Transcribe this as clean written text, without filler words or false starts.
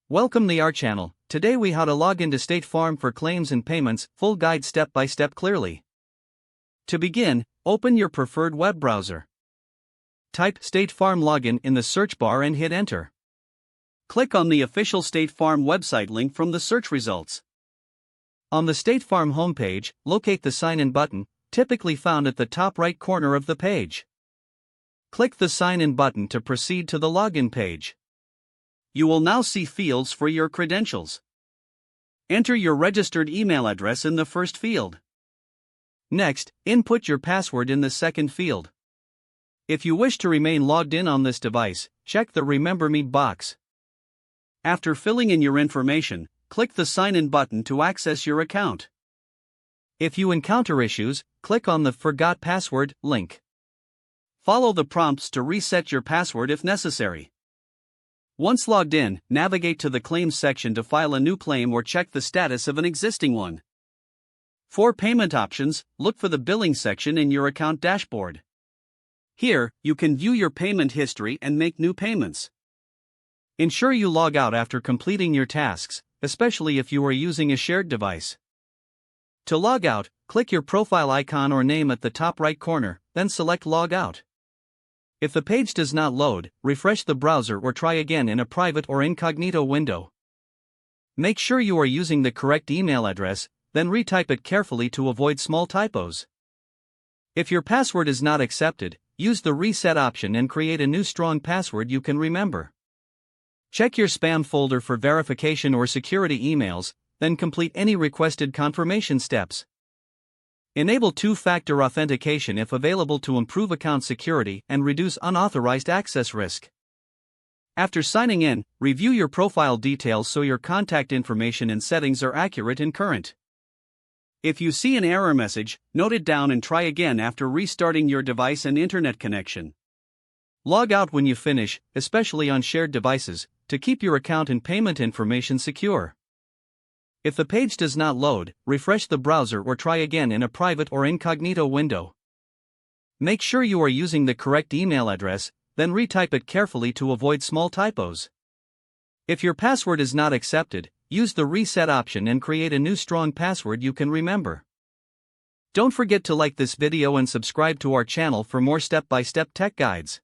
Welcome to our channel. Today we how to log into State Farm for claims and payments, full guide step by step clearly. To begin, open your preferred web browser. Type State Farm login in the search bar and hit enter. Click on the official State Farm website link from the search results. On the State Farm homepage, locate the sign in button, typically found at the top right corner of the page. Click the sign in button to proceed to the login page. You will now see fields for your credentials. Enter your registered email address in the first field. Next, input your password in the second field. If you wish to remain logged in on this device, check the Remember Me box. After filling in your information, click the Sign In button to access your account. If you encounter issues, click on the Forgot Password link. Follow the prompts to reset your password if necessary. Once logged in, navigate to the Claims section to file a new claim or check the status of an existing one. For payment options, look for the Billing section in your account dashboard. Here, you can view your payment history and make new payments. Ensure you log out after completing your tasks, especially if you are using a shared device. To log out, click your profile icon or name at the top right corner, then select Log Out. If the page does not load, refresh the browser or try again in a private or incognito window. Make sure you are using the correct email address, then retype it carefully to avoid small typos. If your password is not accepted, use the reset option and create a new strong password you can remember. Check your spam folder for verification or security emails, then complete any requested confirmation steps. Enable two-factor authentication if available to improve account security and reduce unauthorized access risk. After signing in, review your profile details so your contact information and settings are accurate and current. If you see an error message, note it down and try again after restarting your device and internet connection. Log out when you finish, especially on shared devices, to keep your account and payment information secure. If the page does not load, refresh the browser or try again in a private or incognito window. Make sure you are using the correct email address, then retype it carefully to avoid small typos. If your password is not accepted, use the reset option and create a new strong password you can remember. Don't forget to like this video and subscribe to our channel for more step-by-step tech guides.